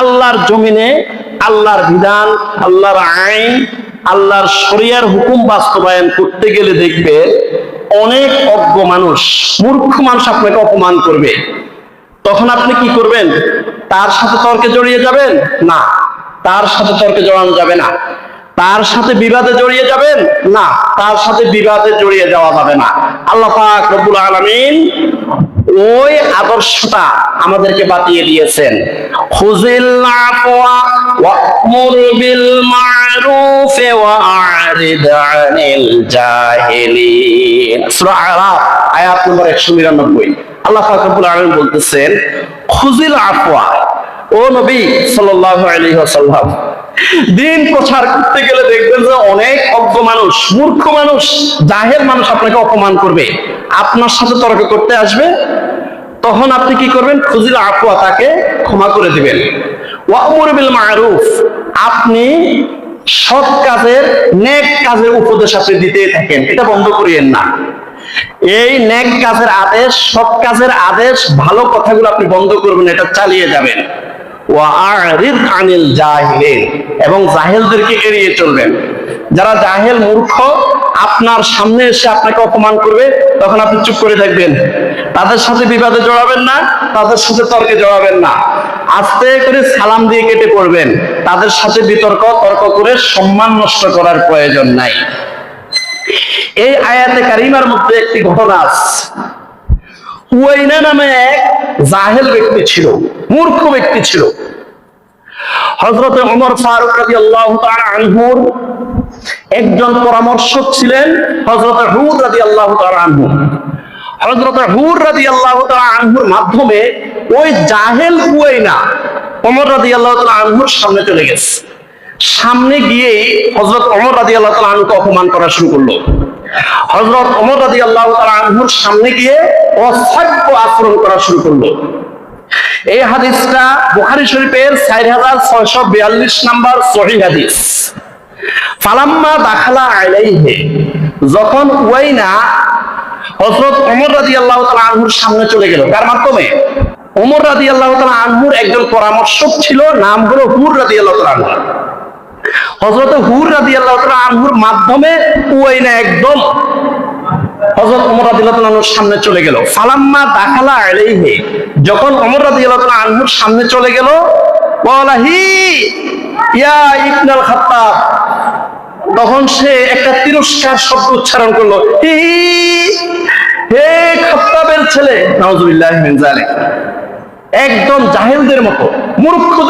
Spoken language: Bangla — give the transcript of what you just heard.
আল্লাহর জমিনে আল্লাহর বিধান, আল্লাহর আইন, আল্লাহর শরিয়ার হুকুম বাস্তবায়ন করতে গেলে দেখবে অনেক অজ্ঞ মানুষ, মূর্খ মানুষ আপনাকে অপমান করবে। তখন আপনি কি করবেন? তার সাথে তর্কে জড়িয়ে যাবেন না, তার সাথে তর্কে জড়ানো যাবে না। তার সাথে বিবাদে জড়িয়ে যাবেন না, তার সাথে বিবাদে জড়িয়ে যাওয়া যাবে না। আল্লাহ পাক রব্বুল আলামিন ওই আদর্শটা আমাদেরকে বাতিয়ে দিয়েছেন। খুযিল আফওয়া ওয়া'মুর বিল মা'রুফ ওয়া আ'রিদ আনিল জাহিলিন। সূরা আরাফ আয়াত নম্বর 199। আল্লাহ পাক রব্বুল আলামিন বলতেছেন, খুযিল আফওয়া, ও নবী সাল্লাল্লাহু আলাইহি ওয়াসাল্লাম, দিন প্রচার করতে গেলে দেখবেন যে অনেক অজ্ঞ মানুষ, মূর্খ মানুষ, জাহেল মানুষ আপনাকে অপমান করবে, আপনার সাথে তর্ক করতে আসবে। তখন আপনি কি করবেন? খুযিল আফওয়া, তাকে ক্ষমা করে দিবেন। ওয়া'মুর বিল মা'রুফ, আপনি সৎ কাজের, নেক কাজের উপদেশ আপনি দিতেই থাকেন, এটা বন্ধ করিয়েন না। এই নেক কাজের আদেশ, সৎ কাজের আদেশ, ভালো কথাগুলো আপনি বন্ধ করবেন, এটা চালিয়ে যাবেন। ওয়া আ'রিদ আনিল জাহিলিন, এবং জাহেলদেরকে এড়িয়ে চলবেন। যারা জাহেল, মূর্খ, আপনার সামনে এসে আপনাকে অপমান করবে, তখন আপনি চুপ করে থাকবেন। তাদের সাথে বিবাদে জড়াবেন না, তাদের সাথে তর্কে জড়াবেন না। আস্তে করে সালাম দিয়ে কেটে পড়বেন। তাদের সাথে তর্ক করে সম্মান নষ্ট করার প্রয়োজন নাই। এই আয়াতে কারিমার মধ্যে একটি ঘটনা আছে। হুয়াইনা নামে এক জাহেল ব্যক্তি ছিল, মূর্খ ব্যক্তি ছিল। হযরত ওমর ফারুক রাদিয়াল্লাহু তাআলা আনহুর একজন পরামর্শক ছিলেন হযরত হুর রাদিয়াল্লাহু তাআলা আনহু। হযরত হুর রাদিয়াল্লাহু তাআলা আনহুর মাধ্যমে ওই জাহেল হুয়াইনা ওমর রাদিয়াল্লাহু তাআলা আনহুর সামনে চলে গেছে। সামনে গিয়ে হযরত ওমর রাদিয়াল্লাহু তাআলা আনহুকে অপমান করা শুরু করলো। হযরত ওমর রাদিয়াল্লাহু তাআলা আনহুর সামনে গিয়ে অসভ্য আচরণ করা শুরু করলো। এই হাদিসটা বুখারী শরীফের 4642 নম্বর সহিহ হাদিস। ফালাম্মা দাখালা আলাইহি, যখন উয়াইনা হযরত ওমর রাদিয়াল্লাহু তাআলা আনহুর সামনে চলে গেল, কার মাধ্যমে? ওমর রাদিয়াল্লাহু তাআলা আনহুর একজন পরামর্শক ছিল, নাম হলো হুর রাদিয়াল্লাহু তাআলা আনহু। হযরত হুর রাদিয়াল্লাহু তাআলা আনহুর মাধ্যমে উয়াইনা একদম হযরত ওমর রাদিয়াল্লাহু তাআলা আনহুর সামনে চলে গেল। ফালাম্মা দাখালা আলাইহি, যখন ওমর রাদিয়াল্লাহু তাআলা আনহুর সামনে চলে গেল, ওয়ালাহি ইয়া ইবনুল খাত্তাব, তখন সে একটা তিরস্কার শব্দ উচ্চারণ করলো, হি হে খাত্তাবের ছেলে। নাউযুবিল্লাহি মিন যালিক। একদম জাহেলদের মতো, মূর্খদের